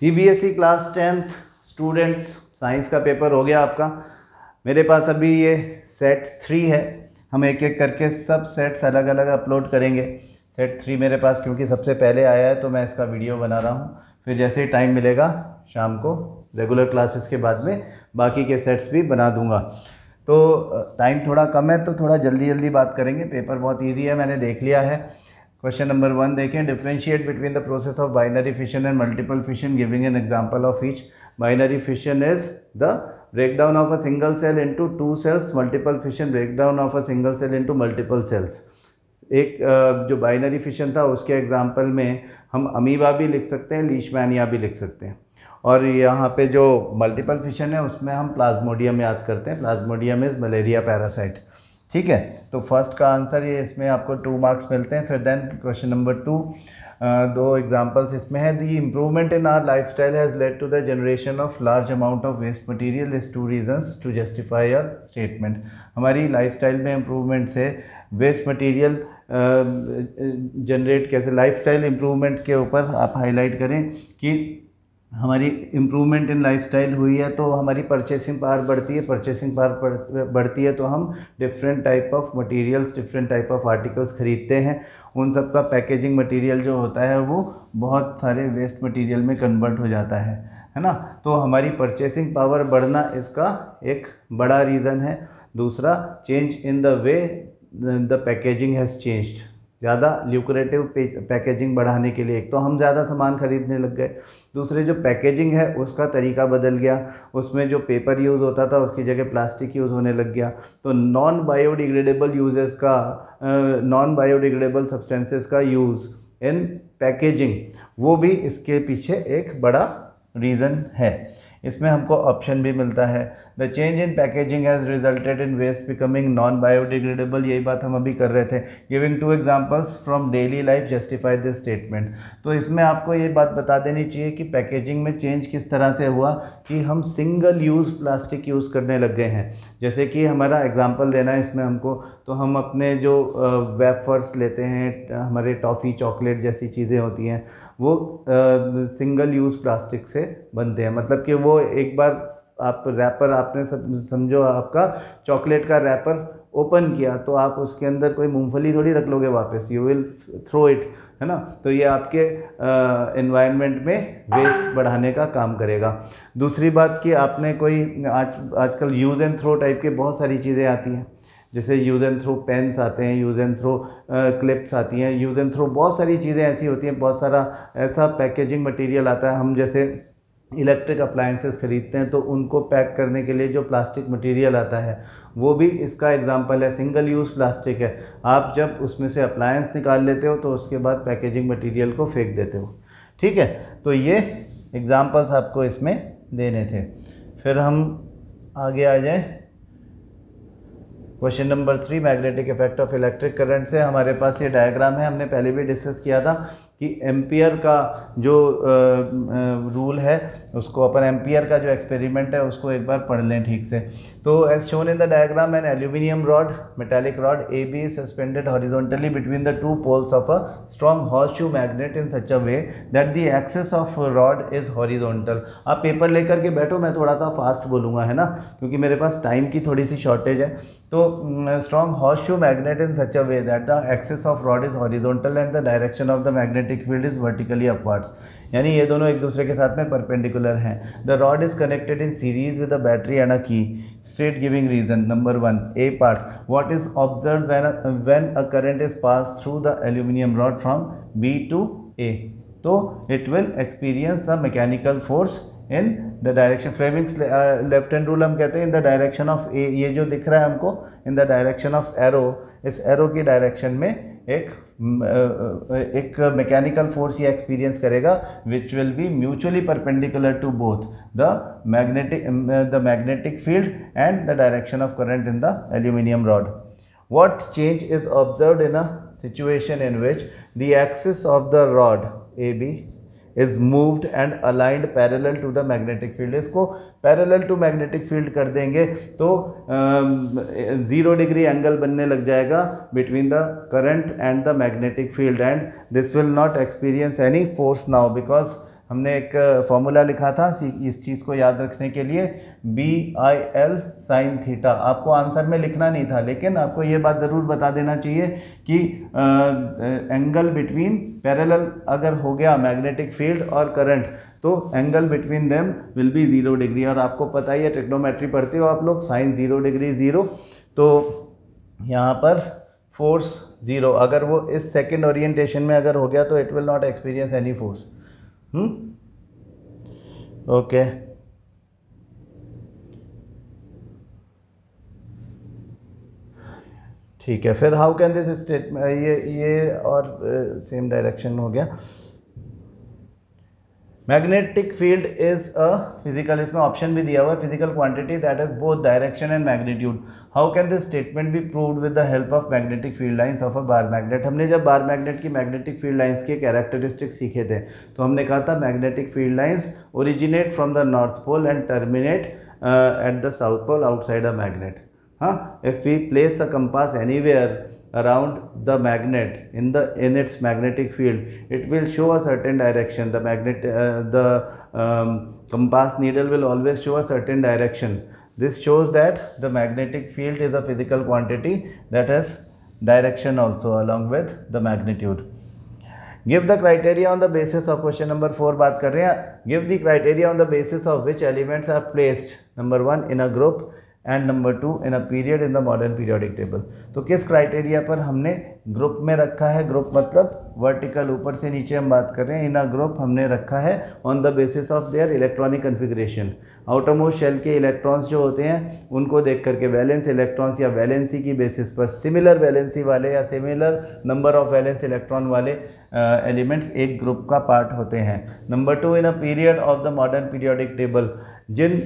CBSE class 10th students, science का paper हो गया आपका। मेरे पास अभी ये सेट 3 है। हम एक एक करके सब सेट्स अलग अलग अपलोड करेंगे। सेट 3 मेरे पास क्योंकि सबसे पहले आया है तो मैं इसका वीडियो बना रहा हूँ। फिर जैसे ही टाइम मिलेगा शाम को रेगुलर क्लासेस के बाद में बाकी के सेट्स भी बना दूँगा। तो टाइम थोड़ा कम है तो थोड़ा जल्दी जल्दी बात करेंगे। पेपर बहुत ईजी है, मैंने देख लिया है। क्वेश्चन नंबर 1 देखें। Differentiate between the process of binary fission and multiple fission giving an example of each. Binary fission is the breakdown of a single cell into 2 cells, multiple fission breakdown of a single cell into multiple cells। एक जो binary fission था उसके example में हम amoeba भी लिख सकते हैं, लीशमैनिया भी लिख सकते हैं। और यहाँ पे जो मल्टीपल फिशन है उसमें हम प्लाज्मोडियम याद करते हैं। Plasmodium is malaria parasite. ठीक है, तो फर्स्ट का आंसर ये, इसमें आपको 2 मार्क्स मिलते हैं। फिर देन क्वेश्चन नंबर 2, 2 एग्जांपल्स इसमें है। The improvement in our lifestyle has led to the generation of large amount of waste material is 2 reasons to justify your statement. हमारी लाइफस्टाइल में इम्प्रूवमेंट से वेस्ट मटेरियल जनरेट कैसे, lifestyle improvement के ऊपर आप highlight करें कि हमारी इम्प्रूवमेंट इन लाइफस्टाइल हुई है तो हमारी परचेसिंग पावर बढ़ती है। परचेसिंग पावर बढ़ती है तो हम different type of materials, different type of articles खरीदते हैं। उन सब का पैकेजिंग मटेरियल जो होता है वो बहुत सारे वेस्ट मटेरियल में कन्वर्ट हो जाता है ना। तो हमारी परचेसिंग पावर बढ़ना इसका एक बड़ा रीज़न है। दूसरा, change in the way the packaging has changed. ज़्यादा ल्यूक्रेटिव पैकेजिंग बढ़ाने के लिए एक तो हम ज़्यादा सामान खरीदने लग गए, दूसरे जो पैकेजिंग है उसका तरीका बदल गया। उसमें जो पेपर यूज़ होता था उसकी जगह प्लास्टिक यूज़ होने लग गया। तो नॉन बायोडिग्रेडेबल यूजेस का, नॉन बायोडिग्रेडेबल सब्सटेंसेस का यूज़ इन पैकेजिंग, वो भी इसके पीछे एक बड़ा रीज़न है। इसमें हमको ऑप्शन भी मिलता है। The change in packaging has resulted in waste becoming non biodegradable. यही बात हम अभी कर रहे थे। Giving 2 examples from daily life justify this statement. तो इसमें आपको ये बात बता देनी चाहिए कि पैकेजिंग में चेंज किस तरह से हुआ कि हम सिंगल यूज़ प्लास्टिक यूज़ करने लग गए हैं। जैसे कि हमारा एग्जाम्पल देना है इसमें हमको, तो हम अपने जो वेफर्स लेते हैं, हमारे टॉफ़ी चॉकलेट जैसी चीज़ें होती हैं, वो सिंगल यूज़ प्लास्टिक से बनते हैं। मतलब कि वो एक बार आप रैपर, आपने समझो आपका चॉकलेट का रैपर ओपन किया तो आप उसके अंदर कोई मूंगफली थोड़ी रख लोगे वापस, यू विल थ्रो इट, है ना। तो ये आपके एनवायरनमेंट में वेस्ट बढ़ाने का काम करेगा। दूसरी बात कि आपने कोई आजकल यूज़ एंड थ्रो टाइप के बहुत सारी चीज़ें आती हैं। जैसे यूज़ एंड थ्रो पेन्स आते हैं, यूज़ एंड थ्रो क्लिप्स आती हैं, यूज़ एंड थ्रो बहुत सारी चीज़ें ऐसी होती हैं, बहुत सारा ऐसा पैकेजिंग मटेरियल आता है। हम जैसे इलेक्ट्रिक अप्लायंसेस खरीदते हैं तो उनको पैक करने के लिए जो प्लास्टिक मटेरियल आता है वो भी इसका एग्जांपल है। सिंगल यूज़ प्लास्टिक है। आप जब उसमें से अप्लायंस निकाल लेते हो तो उसके बाद पैकेजिंग मटेरियल को फेंक देते हो। ठीक है, तो ये एग्जांपल्स आपको इसमें देने थे। फिर हम आगे आ जाएं। Question number 3, magnetic effect of electric current से हमारे पास ये डायग्राम है। हमने पहले भी डिस्कस किया था कि एम्पियर का जो रूल है उसको, अपन एम्पियर का जो एक्सपेरिमेंट है उसको एक बार पढ़ लें ठीक से। तो as shown in the diagram, an aluminium rod, metallic rod AB is suspended horizontally between the 2 poles of a strong horseshoe magnet in such a way that the axis of rod is horizontal। आप paper लेकर के बैठो, मैं थोड़ा सा fast बोलूँगा, है ना, क्योंकि मेरे पास टाइम की थोड़ी सी शॉर्टेज है। तो strong horseshoe magnet in such a way that the axis of rod is horizontal and the direction of the magnetic field is vertically upwards। यानी ये दोनों एक दूसरे के साथ में परपेंडिकुलर हैं। The rod is connected in series with a battery and a key. State giving reason. Number 1, A part, what is observed when a current is pass through the aluminium rod from B to A। तो it will experience a mechanical force in the direction, Fleming's left hand rule हम कहते हैं, in the direction of A. ये जो दिख रहा है हमको in the direction of arrow, इस एरो की डायरेक्शन में एक मैकेनिकल फोर्स ये एक्सपीरियंस करेगा which will be mutually perpendicular to both the magnetic field and the direction of current in the aluminium rod. What change is observed in a situation in which the axis of the rod AB is moved and aligned parallel to the magnetic field। इसको parallel to magnetic field कर देंगे तो 0 degree angle बनने लग जाएगा between the current and the magnetic field and this will not experience any force now because हमने एक formula लिखा था इस चीज़ को याद रखने के लिए, BIL sin थीटा। आपको आंसर में लिखना नहीं था, लेकिन आपको ये बात ज़रूर बता देना चाहिए कि एंगल बिटवीन पैरेलल अगर हो गया मैग्नेटिक फील्ड और करंट, तो angle between them will be 0 degree. और आपको पता ही है, ट्रिग्नोमेट्री पढ़ते हो आप लोग, साइन 0 डिग्री 0, तो यहाँ पर फोर्स 0। अगर वो इस सेकंड ओरिएंटेशन में अगर हो गया तो it will not experience any force. Okay, ठीक है। फिर हाउ कैन दिस स्टेटमेंट, ये और सेम डायरेक्शन हो गया। Magnetic field is a physical, इसमें ऑप्शन भी दिया हुआ है, physical quantity that is both direction and magnitude. How can this statement be proved with the help of magnetic field lines of a bar magnet. हमने जब bar magnet की magnetic field lines के characteristics सीखे थे, तो हमने कहा था magnetic field lines originate from the north pole and terminate at the south pole outside a magnet. हाँ, if we place a compass anywhere around the magnet in its magnetic field, it will show a certain direction. The compass needle will always show a certain direction. This shows that the magnetic field is a physical quantity that has direction also along with the magnitude. Give the criteria on the basis of question number 4 बात कर रहे हैं। Give the criteria on the basis of which elements are placed, number 1 in a group and number 2 in a period in the modern periodic table. तो किस criteria पर हमने group में रखा है, ग्रुप मतलब वर्टिकल ऊपर से नीचे हम बात कर रहे हैं, इन अ ग्रुप हमने रखा है on the basis of their electronic configuration. Outermost shell के इलेक्ट्रॉन्स जो होते हैं उनको देख करके वैलेंस इलेक्ट्रॉन्स या वैलेंसी की बेसिस पर सिमिलर वैलेंसी वाले या similar number of valence electron वाले एलिमेंट्स एक ग्रुप का पार्ट होते हैं। Number 2 in a period of the modern periodic table, जिन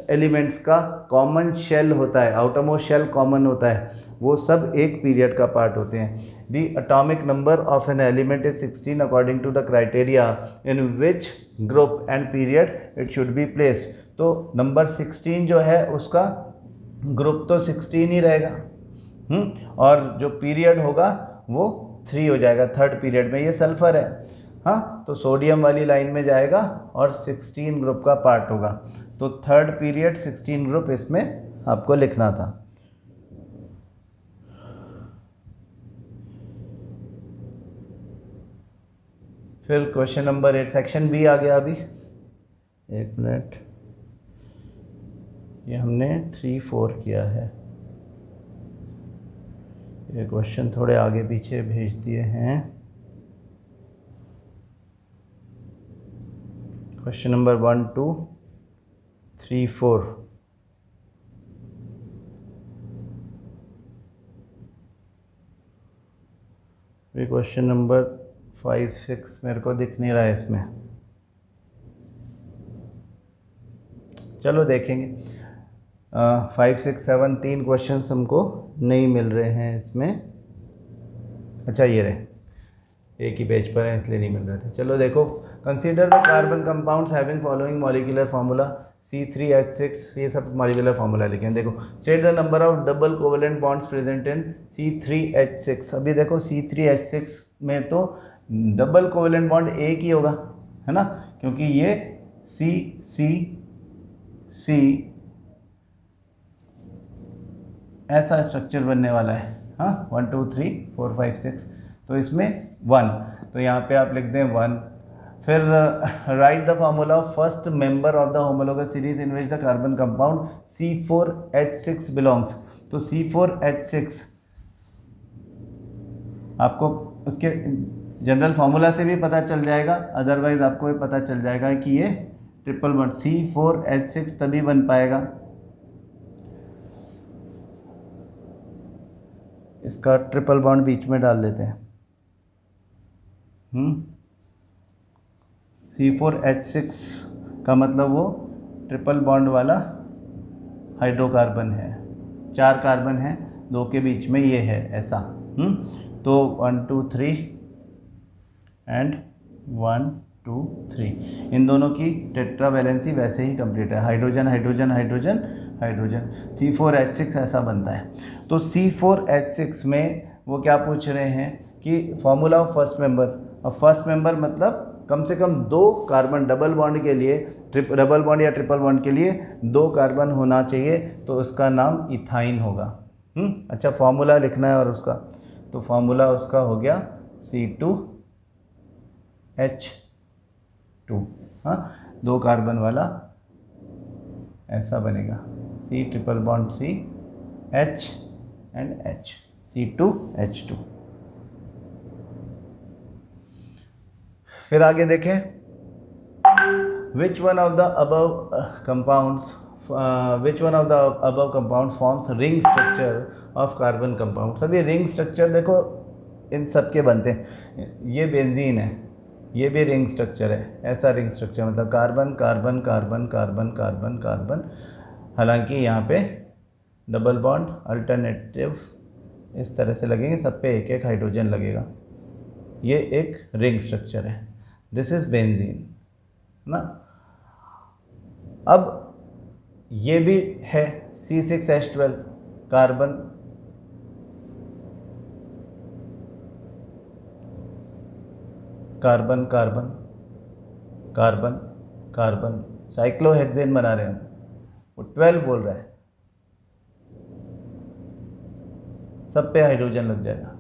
एलिमेंट्स का कॉमन शेल होता है, आउटरमोस्ट शेल कॉमन होता है, वो सब एक पीरियड का पार्ट होते हैं। The atomic number of an element is 16 according to the criteria in which group and period it should be placed. तो नंबर 16 जो है उसका ग्रुप तो 16 ही रहेगा, और जो पीरियड होगा वो 3 हो जाएगा थर्ड पीरियड में। ये सल्फर है, हाँ, तो सोडियम वाली लाइन में जाएगा और 16 ग्रुप का पार्ट होगा। तो थर्ड पीरियड 16 ग्रुप इसमें आपको लिखना था। फिर क्वेश्चन नंबर 8 सेक्शन बी आ गया। अभी एक मिनट, ये हमने 3, 4 किया है, ये क्वेश्चन थोड़े आगे पीछे भेज दिए हैं। Question number 1, 2, 3, 4। ये क्वेश्चन नंबर 5, 6 मेरे को दिख नहीं रहा है इसमें, चलो देखेंगे। 5, 6, 7 3 क्वेश्चन हमको नहीं मिल रहे हैं इसमें। अच्छा, ये रहे, एक ही पेज पर है इसलिए नहीं मिल रहे थे। चलो देखो, consider the carbon compounds having following molecular formula C3H6, ये सब मॉलिक्यूलर फार्मूला लिखें। देखो, state the number of double covalent bonds present in C3H6। अभी देखो C3H6 में तो डबल कोवेलेंट बॉन्ड एक ही होगा, है ना, क्योंकि ये C ऐसा स्ट्रक्चर बनने वाला है। हाँ, 1 2 3 4 5 6, तो इसमें 1, तो यहाँ पे आप लिख दें 1। फिर right the formula of first member of the homologous series in which the carbon compound C4H6 belongs. तो C4H6 आपको उसके जनरल फार्मूला से भी पता चल जाएगा, अदरवाइज आपको ये पता चल जाएगा कि ये ट्रिपल बॉन्ड C4H6 तभी बन पाएगा। इसका ट्रिपल बॉन्ड बीच में डाल देते हैं। C4H6 का मतलब वो ट्रिपल बॉन्ड वाला हाइड्रोकार्बन है, 4 कार्बन है, 2 के बीच में ये है ऐसा। तो 1 2 3 एंड 1 2 3, इन दोनों की टेट्रा वैलेंसी वैसे ही कंप्लीट है, hydrogen hydrogen hydrogen hydrogen, C4H6 ऐसा बनता है। तो C4H6 में वो क्या पूछ रहे हैं कि फॉर्मूला ऑफ फर्स्ट मेंबर। अब फर्स्ट मेंबर मतलब कम से कम 2 कार्बन डबल बॉन्ड के लिए, डबल बॉन्ड या ट्रिपल बॉन्ड के लिए 2 कार्बन होना चाहिए, तो उसका नाम इथाइन होगा। अच्छा, फॉर्मूला लिखना है और उसका, तो फॉर्मूला उसका हो गया C2H2। हाँ, 2 कार्बन वाला ऐसा बनेगा, C triple bond C H and H, C2H2। फिर आगे देखें, which one of the above compound forms ring structure of carbon compound। सभी रिंग स्ट्रक्चर देखो इन सब के बनते हैं। ये बेंजीन है, ये भी रिंग स्ट्रक्चर है, ऐसा रिंग स्ट्रक्चर मतलब carbon carbon carbon carbon carbon carbon. हालांकि यहाँ पे डबल बॉन्ड अल्टरनेटिव इस तरह से लगेंगे, सब पे एक एक हाइड्रोजन लगेगा। ये एक रिंग स्ट्रक्चर है, दिस इज बेंजीन ना। अब ये भी है C6H12 carbon carbon carbon carbon carbon, cyclohexane बना रहे हैं, वो 12 बोल रहा है, सब पे हाइड्रोजन लग जाएगा।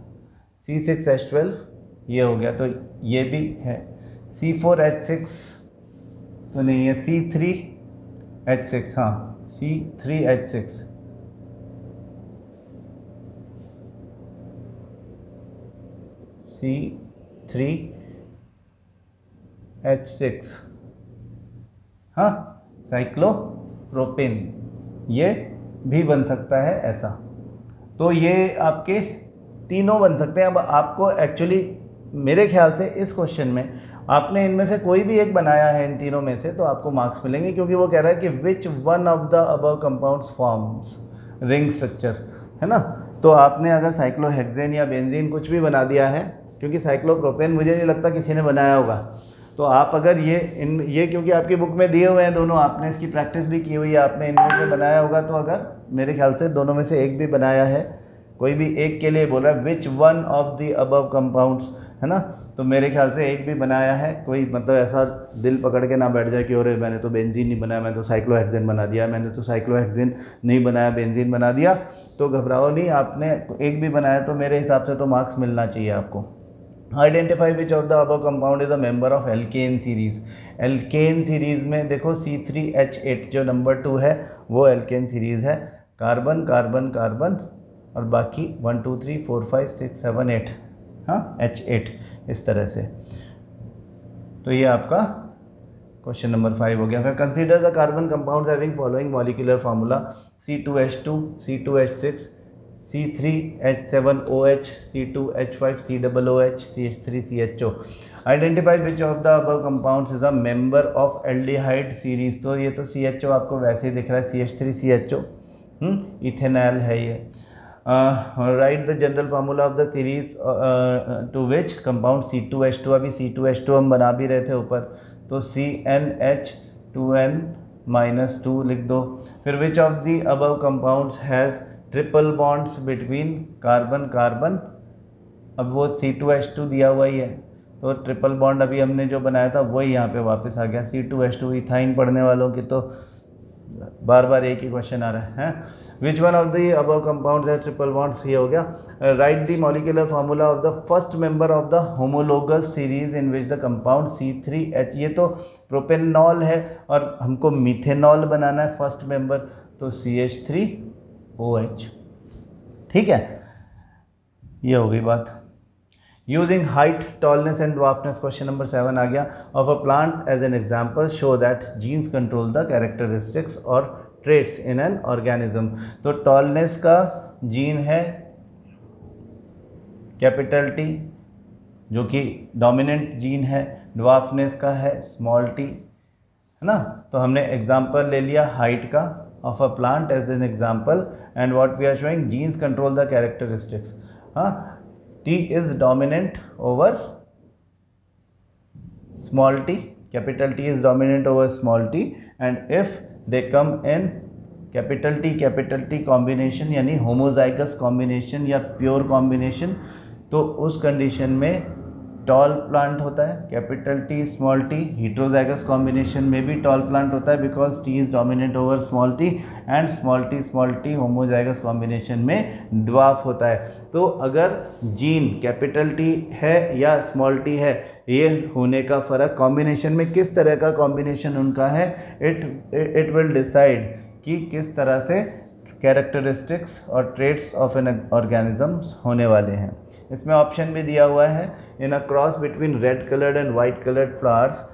C6H12 ये हो गया, तो ये भी है। C4H6 तो नहीं है, C3H6, हाँ C3H6, C3H6, हाँ साइक्लोप्रोपेन, ये भी बन सकता है ऐसा। तो ये आपके तीनों बन सकते हैं। अब आपको एक्चुअली मेरे ख्याल से इस क्वेश्चन में आपने इनमें से कोई भी एक बनाया है इन तीनों में से, तो आपको मार्क्स मिलेंगे, क्योंकि वो कह रहा है कि विच one of the above compounds forms ring structure, है ना। तो आपने अगर साइक्लोहेक्सेन या बेंजीन कुछ भी बना दिया है, क्योंकि साइक्लोप्रोपेन मुझे नहीं लगता किसी ने बनाया होगा, तो आप अगर ये क्योंकि आपकी बुक में दिए हुए हैं दोनों, आपने इसकी प्रैक्टिस भी की हुई है, आपने इनमें से बनाया होगा, तो अगर मेरे ख्याल से दोनों में से एक भी बनाया है, कोई भी एक के लिए बोल रहा है विच one of the above compounds, है ना, तो मेरे ख्याल से एक भी बनाया है कोई, मतलब ऐसा दिल पकड़ के ना बैठ जाए कि अरे मैंने तो बेंजीन नहीं बनाया, मैंने तो साइक्लोहेक्सेन बना दिया, मैंने तो साइक्लोहेक्सेन नहीं बनाया बेंजीन बना दिया। तो घबराओ नहीं, आपने एक भी बनाया तो मेरे हिसाब से तो मार्क्स मिलना चाहिए आपको। Identify which of the above compound is a member of alkane series. Alkane series में देखो C3H8 जो नंबर 2 है वो एल्केन सीरीज़ है, कार्बन कार्बन कार्बन और बाकी 1 2 3 4 5 6 7 8, हाँ H8 इस तरह से। तो ये आपका क्वेश्चन नंबर 5 हो गया। फिर consider the carbon compounds having following molecular formula C2H2 C2H6 C3H7OH C2H5 COOH CH3CHO। Identify which of the above compounds is a member of aldehyde series. तो ये तो CHO आपको वैसे ही दिख रहा है, CH3CHO, इथेनॉल है ये। Write the general formula of the series to which compound C2H2, अभी C2H2 हम बना भी रहे थे ऊपर, तो CnH2n-2 लिख दो। फिर विच of the above compounds has triple bonds between carbon carbon, अब वो C2H2 दिया हुआ ही है, तो ट्रिपल बॉन्ड अभी हमने जो बनाया था वही यहाँ पे वापस आ गया C2H2। इथाइन पढ़ने वालों की तो बार बार एक ही क्वेश्चन आ रहा है। विच one of the above compounds है ट्रिपल बॉन्ड्स, ये हो गया। Right the molecular formula of the first member of the homologous series in which the compound C3H, ये तो प्रोपेनॉल है और हमको मीथेनॉल बनाना है फर्स्ट मेंबर, तो CH3OH, ठीक है, ये हो गई बात। Using height tallness and dwarfness, question number 7 आ गया। Of a plant as an example show that genes control the characteristics और ट्रेट्स इन एन ऑर्गेनिज्म। तो टॉलनेस का जीन है कैपिटल T जो कि डोमिनेंट जीन है, ड्वार्फनेस का है स्मॉल t, है ना। तो हमने एग्जाम्पल ले लिया हाइट का of a plant as an example, and what we are showing genes control the characteristics. हाँ, T is dominant over small t, capital T is dominant over small t, and if they come in capital T combination यानी homozygous combination या pure combination, तो उस condition में tall plant होता है, capital T small T. Heterozygous combination में भी tall plant होता है because T is dominate over small T, and small T homozygous combination में ड्वार्फ होता है। तो अगर जीन कैपिटल टी है या स्मॉल टी है, ये होने का फ़र्क कॉम्बिनेशन में किस तरह का कॉम्बिनेशन उनका है, इट विल डिसाइड कि किस तरह से कैरेक्टरिस्टिक्स और ट्रेट्स ऑफ एन ऑर्गेनिज्म होने वाले हैं। इसमें ऑप्शन भी दिया हुआ है, in a cross between red coloured and white coloured flowers,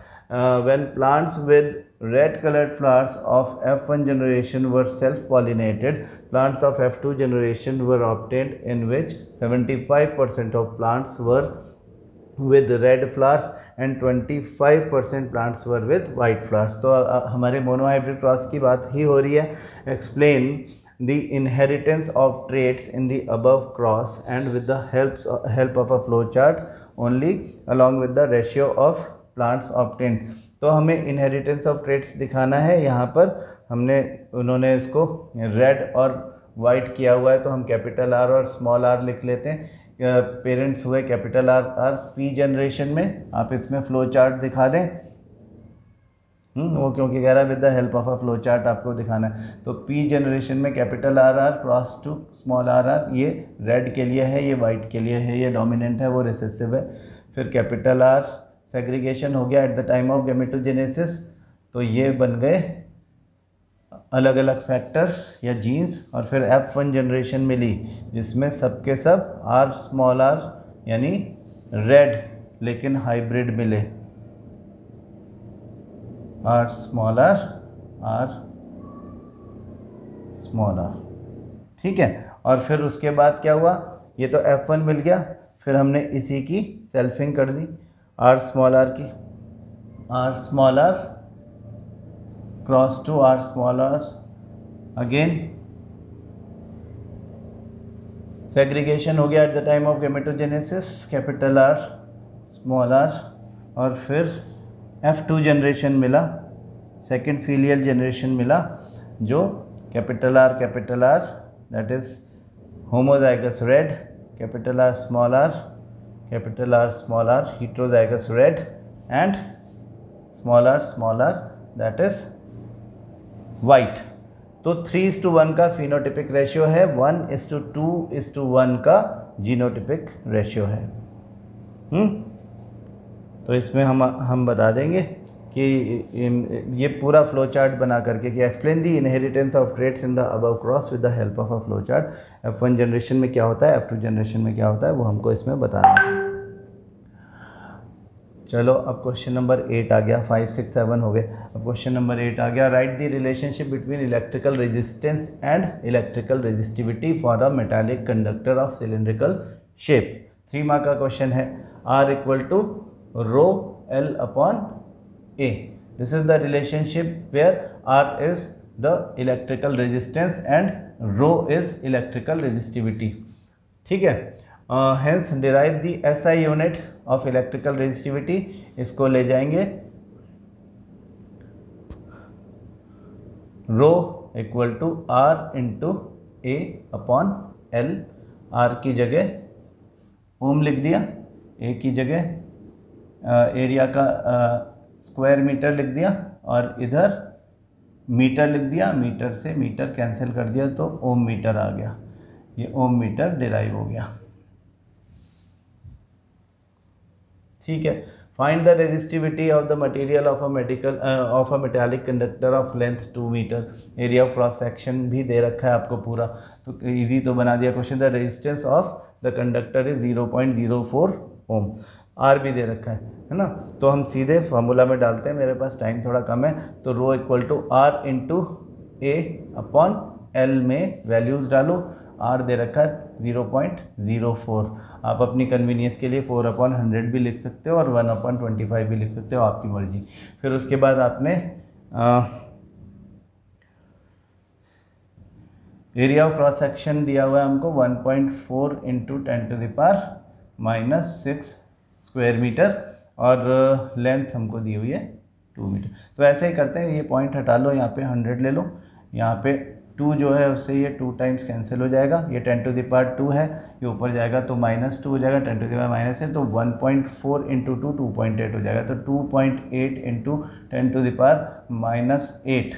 when plants with red colored flowers of F1 generation were self-pollinated, plants of F2 generation were obtained, in which 75% of plants were with red flowers and 25% plants were with white flowers। तो हमारे monohybrid cross की बात ही हो रही है। Explain the inheritance of traits in the above cross and with the help of a flow chart only along with the ratio of plants obtained। तो हमें inheritance of traits दिखाना है। यहाँ पर उन्होंने इसको रेड और वाइट किया हुआ है, तो हम कैपिटल आर और स्मॉल आर लिख लेते हैं। पेरेंट्स हुए कैपिटल आर पी जनरेशन में। आप इसमें फ्लो चार्ट दिखा दें। वो क्योंकि कह रहा है with the help of a flow chart आपको दिखाना है। तो पी जनरेशन में capital R cross to small R, ये रेड के लिए है, ये वाइट के लिए है, ये डोमिनेंट है, वो रिसेसिव है। फिर कैपिटल आर सेग्रीगेशन हो गया at the time of gametogenesis, तो ये बन गए अलग अलग फैक्टर्स या जीन्स। और फिर F1 जनरेशन मिली जिसमें सबके सब आर स्मॉल आर यानी रेड लेकिन हाइब्रिड मिले, आर स्मॉल आर ठीक है। और फिर उसके बाद क्या हुआ, ये तो F1 मिल गया, फिर हमने इसी की सेल्फिंग कर दी आर स्मॉल आर की, R small R cross to R small R, again segregation हो गया at the time of gametogenesis, capital R small R, और फिर F2 जनरेशन मिला, सेकेंड फीलियल जनरेशन मिला, जो capital R that is homozygous red, capital R small R heterozygous red, and small r that is white। तो 3:1 का phenotypic ratio है, 1:2:1 का genotypic ratio है। तो इसमें हम बता देंगे कि ये पूरा फ्लो चार्ट बना करके कि explain the inheritance of traits in the above cross with the help of a flow chart. F1 generation में क्या होता है, F2 जनरेशन में क्या होता है, वो हमको इसमें बताना है। चलो अब क्वेश्चन नंबर 8 आ गया, 5, 6, 7 हो गए। अब क्वेश्चन नंबर 8 आ गया, right the relationship between electrical resistance and electrical resistivity for a metallic conductor of cylindrical shape. 3 mark का क्वेश्चन है। R = rho L upon A। This is the relationship where R is the electrical resistance and rho is electrical resistivity। ठीक है। Hence derive the SI unit of electrical resistivity। इसको ले जाएंगे rho = R into A upon L। R की जगह ओम लिख दिया, A की जगह एरिया का स्क्वायर मीटर लिख दिया, और इधर मीटर लिख दिया, मीटर से मीटर कैंसिल कर दिया तो ओम मीटर आ गया। ये ओम मीटर डिराइव हो गया। ठीक है। Find the resistivity of the material of a metallic conductor of length 2 metre. Area of cross section भी दे रखा है आपको पूरा, तो इजी तो बना दिया question. The resistance of the conductor is 0.04 ohm. R भी दे रखा है ना। तो हम सीधे फार्मूला में डालते हैं, मेरे पास टाइम थोड़ा कम है। तो रो = R into A upon L में वैल्यूज़ डालो। R दे रखा है 0.04। आप अपनी कन्वीनियंस के लिए 4/100 भी लिख सकते हो और 1/25 भी लिख सकते हो, आपकी मर्जी। फिर उसके बाद आपने एरिया ऑफ क्रॉस सेक्शन दिया हुआ है हमको 1.4 × 10⁻⁻6 स्क्वायर मीटर, और लेंथ हमको दी हुई है 2 मीटर। तो ऐसे ही करते हैं, ये पॉइंट हटा लो, यहाँ पे 100 ले लो, यहाँ पे 2 जो है उससे ये 2 टाइम्स कैंसिल हो जाएगा, ये 10⁻2 है, ये ऊपर जाएगा तो -2 हो जाएगा, 10⁻⁻8 तो 1.4 इंटू 2 2.8 हो जाएगा, तो 2.8 इंटू 10⁻⁻8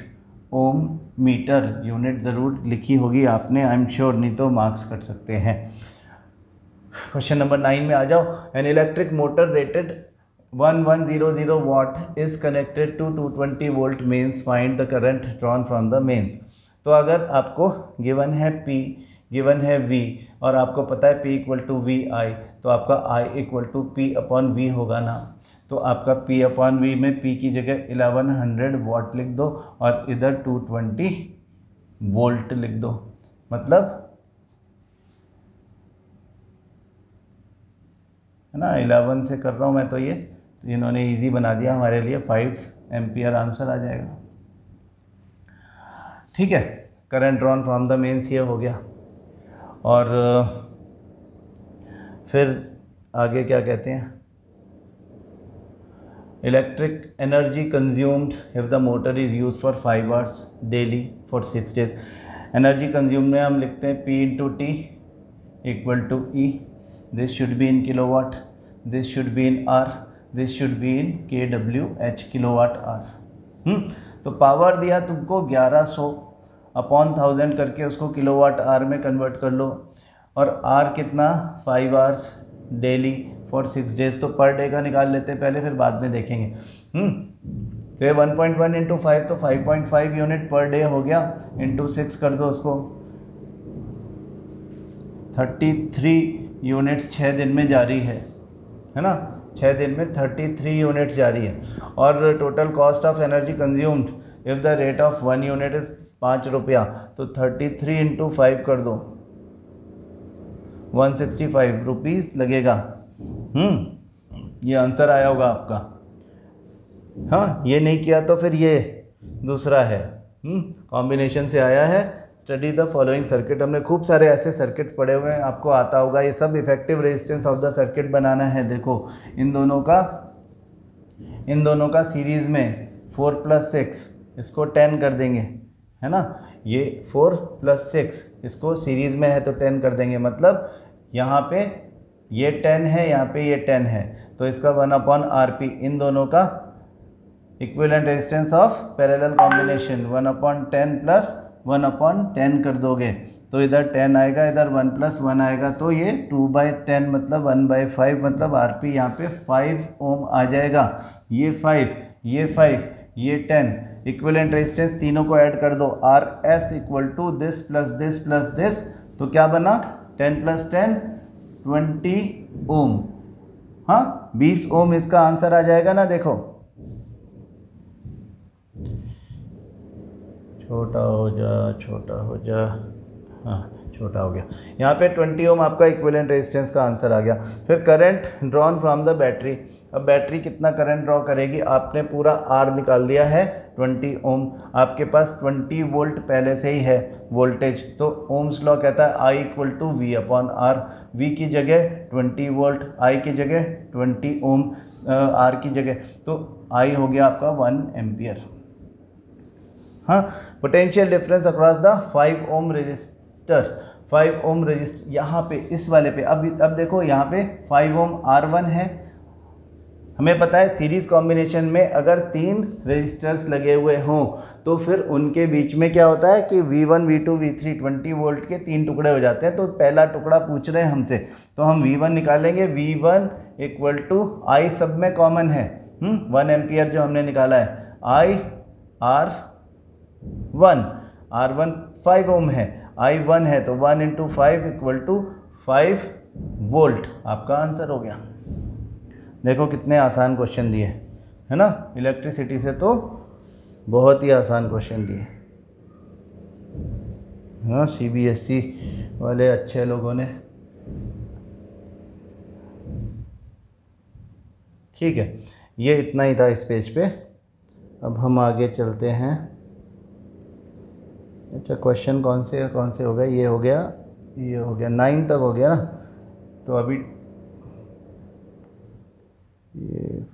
ओम मीटर यूनिट ज़रूर लिखी होगी आपने, आई एम श्योर, नहीं तो मार्क्स कट सकते हैं। क्वेश्चन नंबर 9 में आ जाओ। An electric motor rated 1100 watt is connected to 220 volt mains, find the current drawn from the mains. तो अगर आपको गिवन है P, गिवन है V और आपको पता है P equal to V I, तो आपका I equal to P upon V होगा ना। तो आपका P अपॉन V में P की जगह 1100 वाट लिख दो और इधर 220 वोल्ट लिख दो, मतलब है ना 11 से कर रहा हूँ मैं, तो ये तो इन्होंने इजी बना दिया हमारे लिए, 5 एम्पियर आंसर आ जाएगा। ठीक है, current drawn from the mains ये हो गया। और फिर आगे क्या कहते हैं, electric energy consumed if the motor is use for 5 hours daily for 6 days. Energy consume में हम लिखते हैं P into T equal to E, this should be in kilowatt, this should be in hour, this should be in kWh kilowatt hour. तो power दिया तुमको 1100 upon 1000 करके उसको kilowatt hour में कन्वर्ट कर लो, और आर कितना 5 आवर्स डेली फॉर 6 डेज, तो पर डे का निकाल लेते हैं पहले, फिर बाद में देखेंगे। तो ये 1.1 इंटू 5 तो 5.5 यूनिट पर डे हो गया, इंटू 6 कर दो उसको, 33 यूनिट्स 6 दिन में जारी है ना, 6 दिन में 33 यूनिट जारी है। और total cost of energy consumed if the rate of 1 unit is 5 रुपया, तो 33 इंटू 5 कर दो, 165 रुपीज़ लगेगा। ये आंसर आया होगा आपका। हाँ, ये नहीं किया तो फिर ये दूसरा है, कॉम्बिनेशन से आया है। स्टडी द फॉलोइंग सर्किट, हमने खूब सारे ऐसे सर्किट पढ़े हुए हैं, आपको आता होगा, ये सब effective resistance of the circuit बनाना है। देखो इन दोनों का सीरीज़ में 4 + 6 इसको 10 कर देंगे, है ना, ये 4 + 6 इसको सीरीज़ में है तो 10 कर देंगे, मतलब यहाँ पे ये 10 है, यहाँ पे ये 10 है, तो इसका 1/RP, इन दोनों का equivalent resistance of parallel combination 1/10 + 1/10 कर दोगे, तो इधर 10 आएगा, इधर 1 + 1 आएगा, तो ये 2/10 मतलब 1/5, मतलब RP यहाँ पे 5 ओम आ जाएगा। ये 5, ये 5, ये 10, इक्विवेलेंट रेजिस्टेंस तीनों को ऐड कर दो, RS equal to this plus this plus this, तो क्या बना 10 + 10 20 ओम। हाँ, 20 ओम इसका आंसर आ जाएगा ना। देखो छोटा हो जा, छोटा हो जा, हाँ छोटा हो गया, यहाँ पे 20 ओम आपका इक्विवेलेंट रेजिस्टेंस का आंसर आ गया। फिर current drawn from the battery, अब बैटरी कितना करंट ड्रॉ करेगी, आपने पूरा R निकाल दिया है 20 ओम, आपके पास 20 वोल्ट पहले से ही है वोल्टेज, तो ओम्स लॉ कहता है I equal to V/R, V की जगह 20 वोल्ट, I की जगह 20 ओम, R की जगह, तो I हो गया आपका 1 एम्पियर। हाँ, potential difference across the 5 ohm resistor, 5 ohm resistor यहाँ पे इस वाले पे, अब देखो यहाँ पे 5 ओम R1 है, हमें पता है सीरीज़ कॉम्बिनेशन में अगर 3 रजिस्टर्स लगे हुए हों तो फिर उनके बीच में क्या होता है कि V1 V2 V3 20 वोल्ट के 3 टुकड़े हो जाते हैं। तो पहला टुकड़ा पूछ रहे हैं हमसे, तो हम V1 निकालेंगे, V1 इक्वल टू I सब में कॉमन है, 1 एम्पियर जो हमने निकाला है, R1 5 ओम है, I1 है, तो 1 × 5 इक्वल टू 5 वोल्ट आपका आंसर हो गया। देखो कितने आसान क्वेश्चन दिए, है ना, इलेक्ट्रिसिटी से तो बहुत ही आसान क्वेश्चन दिए। हाँ, CBSE वाले अच्छे लोगों ने। ठीक है, ये इतना ही था इस पेज पे। अब हम आगे चलते हैं। अच्छा, क्वेश्चन कौन से हो गए, ये हो गया, 9 तक हो गया ना, तो अभी ये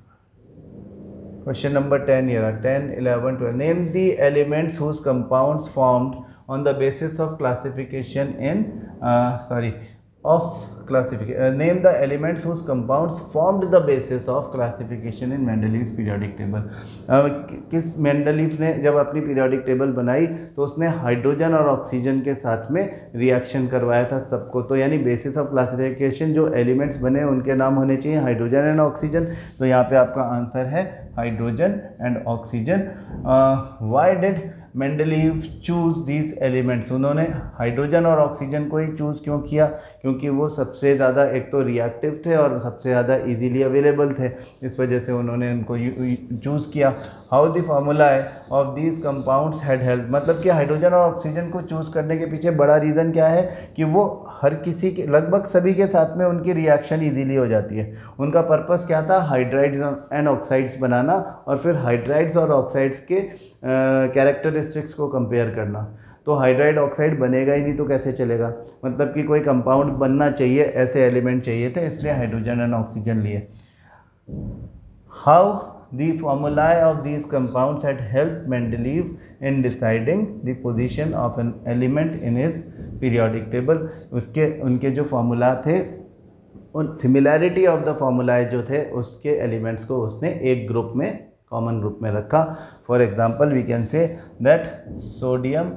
क्वेश्चन नंबर 10 ये रहा, 10, 11, 12। Name the elements whose compounds formed on the basis of classification in name the elements whose compounds formed the basis of classification in Mendeleev's periodic table। किस मेंडलीफ ने जब अपनी पीरियोडिक टेबल बनाई तो उसने hydrogen और ऑक्सीजन के साथ में रिएक्शन करवाया था सबको। तो यानी बेसिस ऑफ क्लासिफिकेशन जो एलिमेंट्स बने उनके नाम होने चाहिए हाइड्रोजन एंड ऑक्सीजन। तो यहाँ पे आपका आंसर है hydrogen and oxygen. Why did Mendeleev choose these elements, उन्होंने हाइड्रोजन और ऑक्सीजन को ही चूज़ क्यों किया? क्योंकि वो सबसे ज़्यादा एक तो रिएक्टिव थे और सबसे ज़्यादा इजीली अवेलेबल थे, इस वजह से उन्होंने उनको चूज़ किया। How the formula of these compounds had help, मतलब कि हाइड्रोजन और ऑक्सीजन को चूज़ करने के पीछे बड़ा रीज़न क्या है कि वो हर किसी के लगभग सभी के साथ में उनकी रिएक्शन इजीली हो जाती है। उनका पर्पस क्या था? हाइड्राइड्स एंड ऑक्साइड्स बनाना और फिर हाइड्राइड्स और ऑक्साइड्स के कैरेक्टरिस्टिक्स को कंपेयर करना। तो हाइड्राइड ऑक्साइड बनेगा ही नहीं तो कैसे चलेगा, मतलब कि कोई कंपाउंड बनना चाहिए, ऐसे एलिमेंट चाहिए थे, इसलिए हाइड्रोजन एंड ऑक्सीजन लिए। How the formulae of these compounds had helped Mendeleev in deciding the position of an element in his periodic table। उनके जो फार्मूला थे, उन सिमिलैरिटी ऑफ द फार्मूलाए जो थे उसके एलिमेंट्स को उसने एक ग्रुप में, कॉमन ग्रुप में रखा। For example we can say that sodium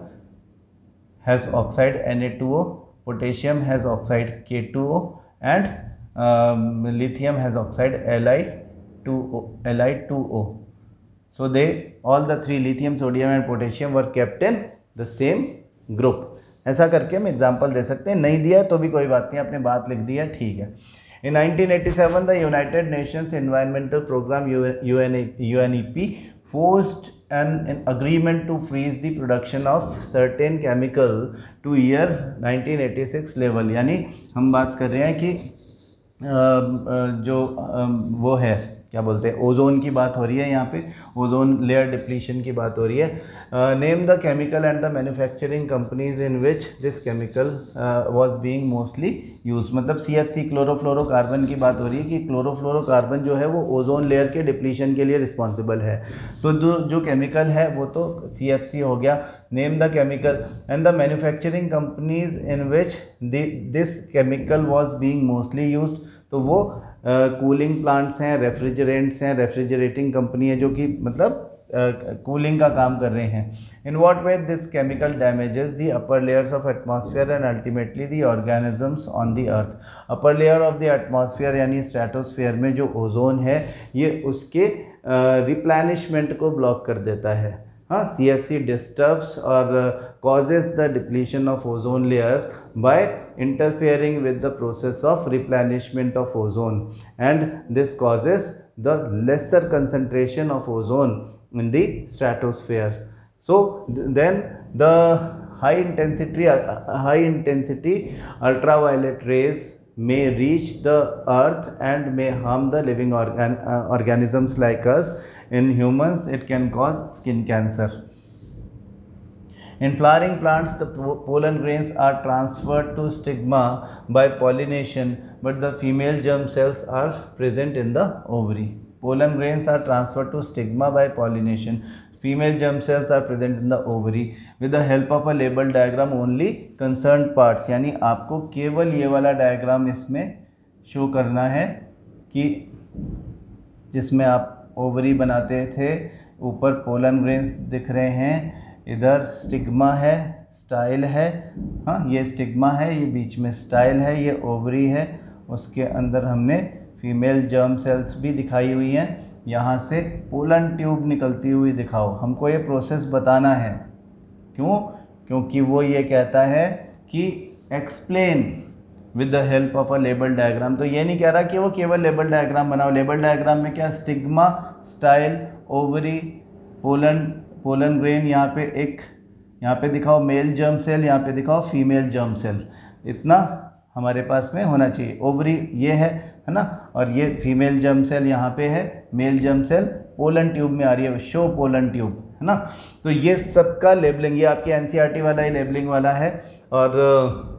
has oxide Na2O, potassium has oxide K2O and lithium has oxide Li2O। So they all the three, lithium, sodium and potassium, were kept in the same group। ऐसा करके हम example दे सकते हैं, नहीं दिया तो भी कोई बात नहीं, आपने बात लिख दी है, ठीक है। In 1987 the United Nations Environmental Program UNEP forced an agreement to freeze the production of certain chemical to year 1986 level। यानी हम बात कर रहे हैं कि जो वो है क्या बोलते हैं, ओजोन की बात हो रही है, यहाँ पे ओजोन लेयर डिप्लीशन की बात हो रही है। Name the chemical and the manufacturing companies in which this chemical was being mostly use, मतलब CFC क्लोरोफ्लोरोकार्बन की बात हो रही है कि क्लोरोफ्लोरोकार्बन जो है वो ओजोन लेयर के डिप्लीशन के लिए रिस्पॉन्सिबल है। तो जो केमिकल है वो तो CFC हो गया। Name the chemical and the manufacturing companies in which this chemical was being mostly used. तो वो कूलिंग प्लांट्स हैं, रेफ्रिजरेंट्स हैं, रेफ्रिजरेटिंग कंपनी है जो कि मतलब कूलिंग का काम कर रहे हैं। In what way this chemical damages the upper layers of atmosphere and ultimately the organisms on the earth. Upper layer of the atmosphere यानी स्ट्रेटोस्फेयर में जो ओजोन है ये उसके रिप्लेनिशमेंट को ब्लॉक कर देता है। हाँ, CFC disturbs or causes the depletion of ozone layer by interfering with the process of replenishment of ozone, and this causes the lesser concentration of ozone in the stratosphere। So then the high intensity ultraviolet rays may reach the earth and may harm the living organisms like us। In humans it can cause skin cancer। In flowering plants the pollen grains are transferred to stigma by pollination, but the female germ cells are present in the ovary। Pollen grains are transferred to stigma by pollination, female germ cells are present in the ovary। With the help of a label diagram only concerned parts, यानी आपको केवल ये वाला diagram इसमें show करना है कि जिसमें आप ओवरी बनाते थे, ऊपर पोलन ग्रेन्स दिख रहे हैं, इधर स्टिग्मा है, स्टाइल है। हाँ, ये स्टिग्मा है, ये बीच में स्टाइल है, ये ओवरी है, उसके अंदर हमने फीमेल जर्म सेल्स भी दिखाई हुई हैं। यहाँ से पोलन ट्यूब निकलती हुई दिखाओ, हमको ये प्रोसेस बताना है। क्यों? क्योंकि वो ये कहता है कि explain with the help of a label diagram. तो ये नहीं कह रहा कि वो केवल लेबल डायग्राम बनाओ। लेबल डायग्राम में क्या, stigma, style, ovary, pollen grain, यहाँ पे दिखाओ मेल जर्म सेल, यहाँ पे दिखाओ फीमेल जर्म सेल। इतना हमारे पास में होना चाहिए। ओवरी ये है ना, और ये फीमेल जर्म सेल यहाँ पे है, male germ cell pollen tube में आ रही है, शो पोलन ट्यूब, है ना। तो ये सबका लेबलिंग, ये आपके NCERT वाला ही लेबलिंग वाला है, और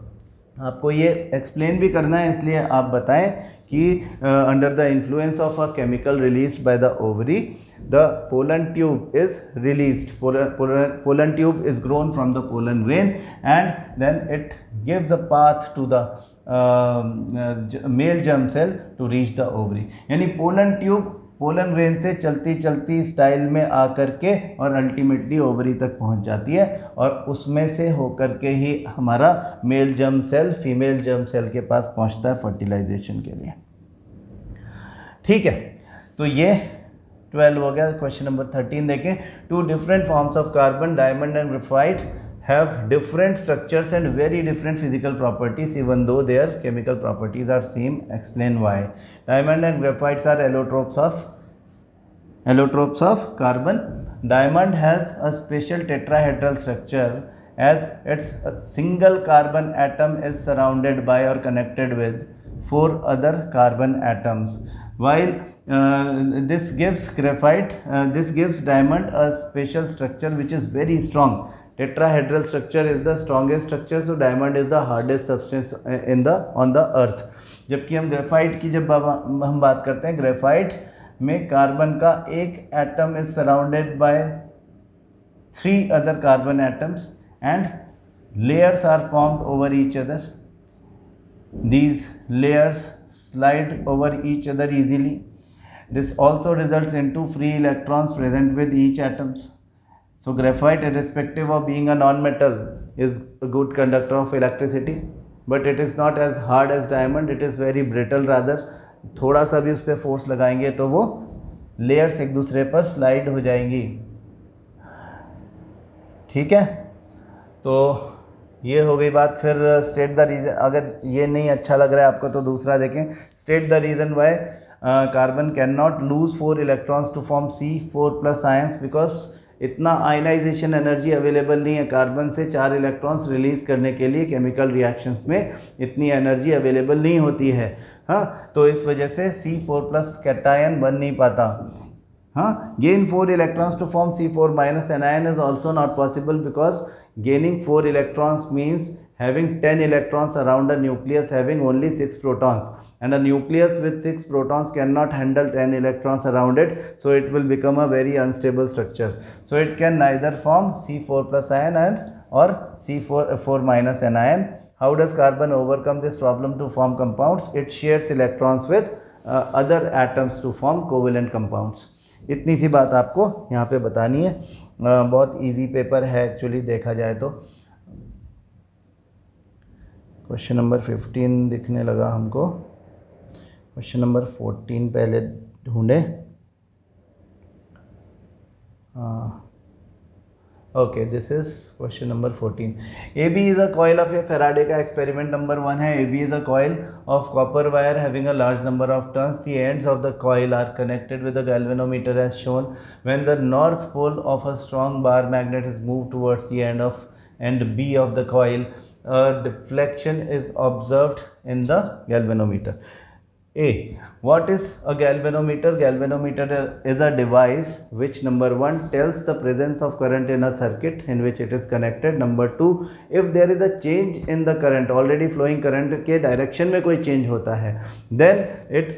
आपको ये एक्सप्लेन भी करना है, इसलिए आप बताएं कि under the influence of a chemical released by the ovary the pollen tube is released. Pollen tube is grown from the pollen grain, and then it gives a path to the male germ cell to reach the ovary. यानी pollen tube pollen grain से चलती चलती style में आकर के और ultimately ovary तक पहुंच जाती है, और उसमें से होकर के ही हमारा male germ cell female germ cell के पास पहुंचता है फर्टिलाइजेशन के लिए। ठीक है, तो ये 12 हो गया। क्वेश्चन नंबर 13 देखें। Two different forms of carbon, diamond and graphite, have different structures and very different physical properties even though their chemical properties are same. Explain why. Diamond and graphites are allotropes of carbon. Diamond has a special tetrahedral structure as its single carbon atom is surrounded by or connected with 4 other carbon atoms, while this gives diamond a special structure which is very strong. Tetrahedral structure is the strongest structure, so diamond is the hardest substance on the earth. जबकि हम graphite की जब हम बात करते हैं, graphite में carbon का एक atom is surrounded by 3 other carbon atoms and layers are formed over each other. These layers slide over each other easily. This also results into free electrons present with each atoms. So graphite, irrespective of being a non-metal, is a good conductor of electricity, but it is not as hard as diamond. It is very brittle rather. थोड़ा सा भी उस पर force लगाएंगे तो वो layers एक दूसरे पर स्लाइड हो जाएंगी। ठीक है, तो ये हो गई बात। फिर स्टेट द रीजन, अगर ये नहीं अच्छा लग रहा है आपको तो दूसरा देखें। State the reason why carbon can not lose 4 electrons to form C4+ ions, because इतना आयनाइजेशन एनर्जी अवेलेबल नहीं है कार्बन से 4 इलेक्ट्रॉन्स रिलीज करने के लिए। केमिकल रिएक्शंस में इतनी एनर्जी अवेलेबल नहीं होती है। हाँ, तो इस वजह से C4+ कैटायन बन नहीं पाता। हाँ, gain 4 electrons to form C4- anion is also not possible because gaining 4 electrons means having 10 electrons around a nucleus having only 6 protons, and a nucleus with 6 protons cannot handle 10 electrons around it, so it will become a very unstable structure. So it can neither form C4+ ion or C4- anion. How does carbon overcome this problem to form compounds? It shares electrons with other atoms to form covalent compounds. इतनी सी बात आपको यहाँ पे बतानी है। बहुत easy paper है actually देखा जाए तो। क्वेश्चन नंबर 15 दिखने लगा हमको। क्वेश्चन नंबर 14 पहले ढूंढे। Okay, this is question number 14। AB is a coil of, ये फेराडे का एक्सपेरिमेंट नंबर 1 है। AB is a coil of copper wire having a large number of turns. The ends of the coil are connected with a galvanometer as shown. When the north pole of a strong bar magnet is move towards the end B of the coil, a deflection is observed in the galvanometer. A. What is a galvanometer? Galvanometer is a device which, number 1, tells the presence of current in a circuit in which it is connected. Number 2, if there is a change in the current, already flowing current के direction में कोई change होता है, then it,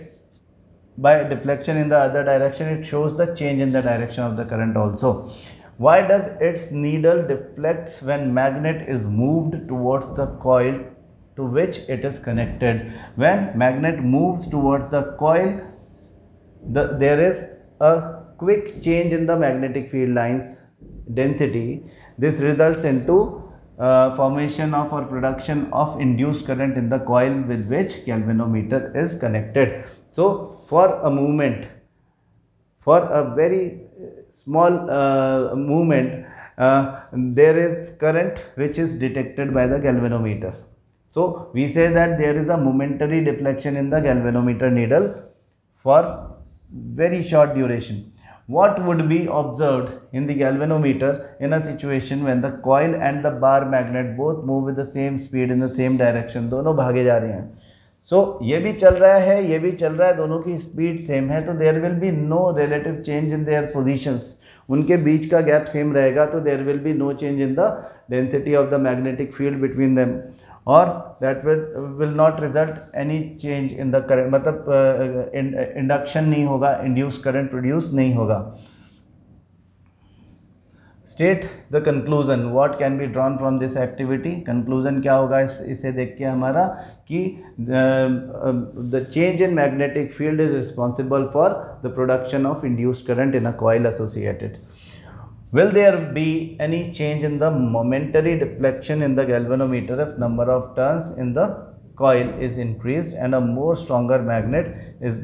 by deflection in the other direction, it shows the change in the direction of the current also. Why does its needle deflects when magnet is moved towards the coil to which it is connected? When magnet moves towards the coil, there is a quick change in the magnetic field lines density. This results into formation of or production of induced current in the coil with which galvanometer is connected. So for a movement, for a very small movement, there is current which is detected by the galvanometer. So we say that there is a momentary deflection in the galvanometer needle for very short duration. What would be observed in the galvanometer in a situation when the coil and the bar magnet both move with the same speed in the same direction? दोनों भागे जा रहे हैं। So ये भी चल रहा है, ये भी चल रहा है, दोनों की स्पीड सेम है, तो there will be no relative change in their positions. उनके बीच का गैप सेम रहेगा, तो there will be no change in the density of the magnetic field between them, और that will not result any change in the current, मतलब induction नहीं होगा, induce current produce नहीं होगा। State the conclusion, what can be drawn from this activity. Conclusion क्या होगा इसे देख के हमारा कि the change in magnetic field is responsible for the production of induced current in a coil associated. Will there be any change in the momentary deflection in the galvanometer if number of turns in the coil is increased and a more stronger magnet is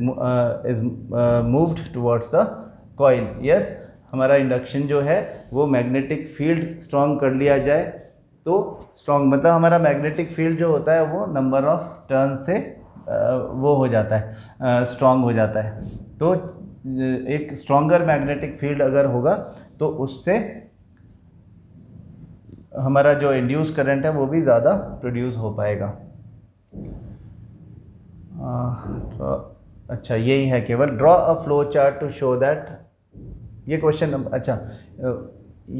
moved towards the coil? Yes, हमारा induction जो है वो magnetic field strong कर लिया जाए तो strong मतलब हमारा मैग्नेटिक फील्ड जो होता है वो नंबर ऑफ टर्न से वो हो जाता है, स्ट्रॉन्ग हो जाता है। तो एक स्ट्रॉन्गर मैग्नेटिक फील्ड अगर होगा तो उससे हमारा जो इंड्यूस करंट है वो भी ज़्यादा प्रोड्यूस हो पाएगा। तो अच्छा यही है केवल। Draw a flow chart to show that, ये क्वेश्चन अच्छा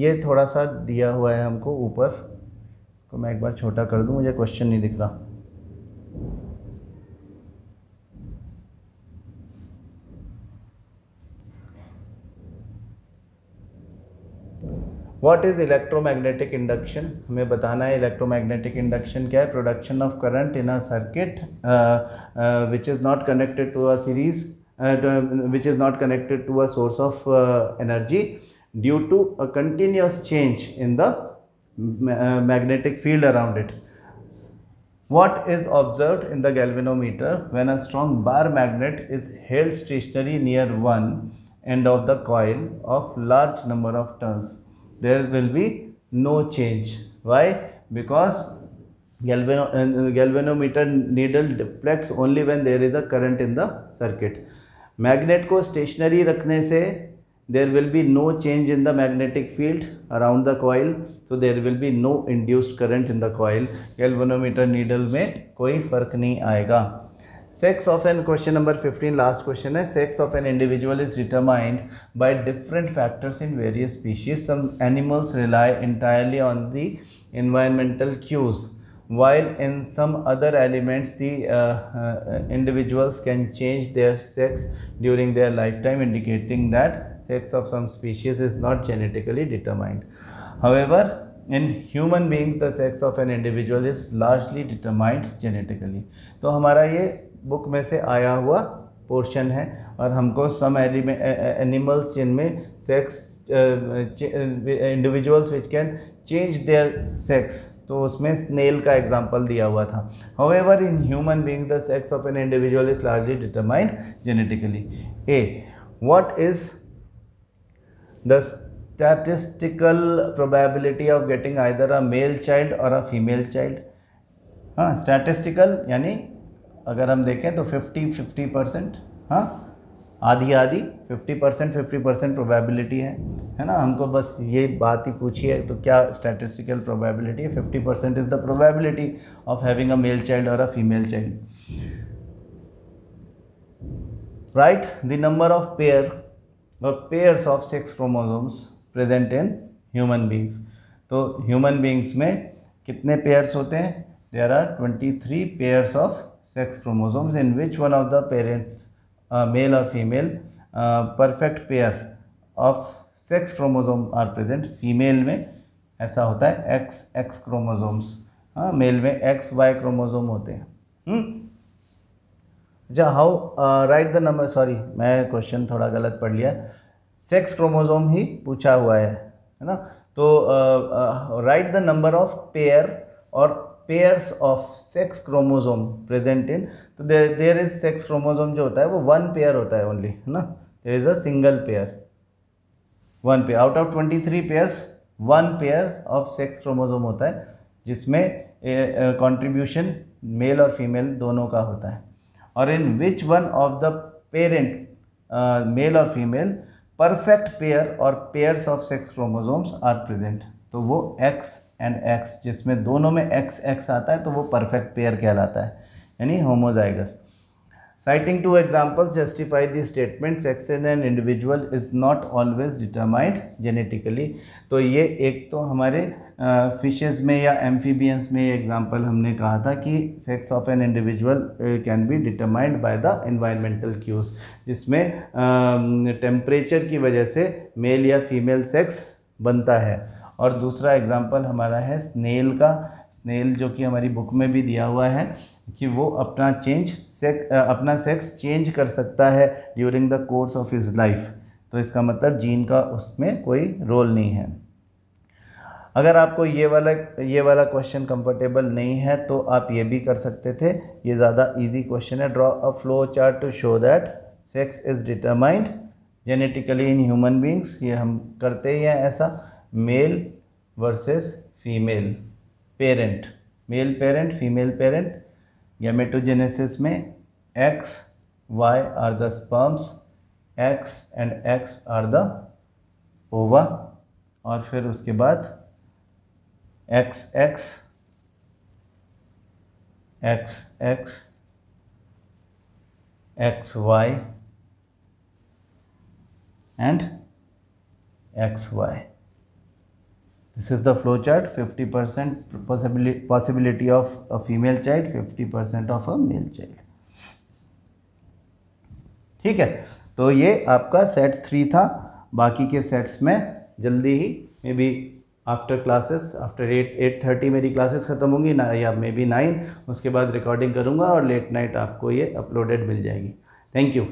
ये थोड़ा सा दिया हुआ है हमको ऊपर, तो मैं एक बार छोटा कर दूं, मुझे क्वेश्चन नहीं दिख रहा। व्हाट इज़ इलेक्ट्रोमैग्नेटिक इंडक्शन, हमें बताना है इलेक्ट्रोमैग्नेटिक इंडक्शन क्या है। Production of current in a circuit which is not connected to a series which is not connected to a source of energy due to a continuous change in the magnetic field around it. What is observed in the galvanometer when a strong bar magnet is held stationary near one end of the coil of large number of turns? There will be no change. Why? Because galvanometer needle deflects only when there is a current in the circuit. Magnet को stationary रखने से there will be no change in the magnetic field around the coil, so there will be no induced current in the coil. Galvanometer needle में कोई फर्क नहीं आएगा। Sex of an, question number 15 last question है। Sex of an individual is determined by different factors in various species. Some animals rely entirely on the environmental cues, while in some other elements the individuals can change their sex during their lifetime, indicating that sex of some species is not genetically determined. However, in human beings the sex of an individual is largely determined genetically. तो हमारा ये book में से आया हुआ portion है और हमको सम एनिमल्स जिनमें sex individuals which can change their sex, तो उसमें स्नेल का एग्जाम्पल दिया हुआ था। However, in human beings the sex of an individual is largely determined genetically. A, what is the statistical probability of getting either a male child or a female child? हाँ, statistical यानी अगर हम देखें तो 50-50%, हाँ आधी आधी 50% प्रोबेबिलिटी है ना। हमको बस ये बात ही पूछी है तो क्या स्टैटिस्टिकल प्रोबेबिलिटी है। 50% is the probability of having a male child और a female child. Right the number of pair और pairs of sex chromosomes present in human beings. तो ह्यूमन बींग्स में कितने पेयर्स होते हैं? There are 23 pairs of sex chromosomes in which one of the parents male और female perfect pair of sex chromosome are present. Female में ऐसा होता है एक्स क्रोमोसोम्स, हाँ मेल में XY क्रोमोसोम होते हैं। अच्छा, how right the number, sorry मैं क्वेश्चन थोड़ा गलत पढ़ लिया, सेक्स क्रोमोसोम ही पूछा हुआ है ना। तो right the number of pair और pairs of sex chromosome present in, तो देयर इज सेक्स क्रोमोसोम जो होता है वो 1 पेयर होता है ओनली, है ना। There is a single pair, 1 pair out of 23 pairs 1 pair of sex chromosome होता है, जिसमें कंट्रीब्यूशन मेल और फीमेल दोनों का होता है। और in which one of the parent male और फीमेल परफेक्ट पेयर और pairs of sex chromosomes are present, तो वो X एंड X, जिसमें दोनों में XX आता है तो वो परफेक्ट पेयर कहलाता है, यानी homozygous. Citing 2 examples justify the statement sex in an individual is not always determined genetically। तो ये एक तो हमारे फिशेस में या एम्फीबियंस में ये एग्जांपल हमने कहा था कि sex of an individual can be determined by the environmental cues, जिसमें टेम्परेचर की वजह से मेल या फीमेल सेक्स बनता है। और दूसरा एग्जांपल हमारा है स्नेल का। स्नेल जो कि हमारी बुक में भी दिया हुआ है कि वो अपना सेक्स चेंज कर सकता है during the course of his life. तो इसका मतलब जीन का उसमें कोई रोल नहीं है। अगर आपको ये वाला क्वेश्चन कंफर्टेबल नहीं है तो आप ये भी कर सकते थे, ये ज़्यादा इजी क्वेश्चन है। Draw a flow chart to show that sex is determined genetically in human beings. ये हम करते ही हैं ऐसा। Male versus female parent, male parent female parent. Gametogenesis में X Y are the sperms, X and X are the ova, और फिर उसके बाद X X X X X Y and X Y. This is the flow chart. 50% possibility of a female child, 50% of a male child. ठीक है, तो ये आपका set 3 था। बाकी के सेट्स में जल्दी ही may be after classes, after 8:30 मेरी क्लासेस ख़त्म होंगी ना, या मे बी 9, उसके बाद रिकॉर्डिंग करूँगा और लेट नाइट आपको ये अपलोडेड मिल जाएगी। Thank you.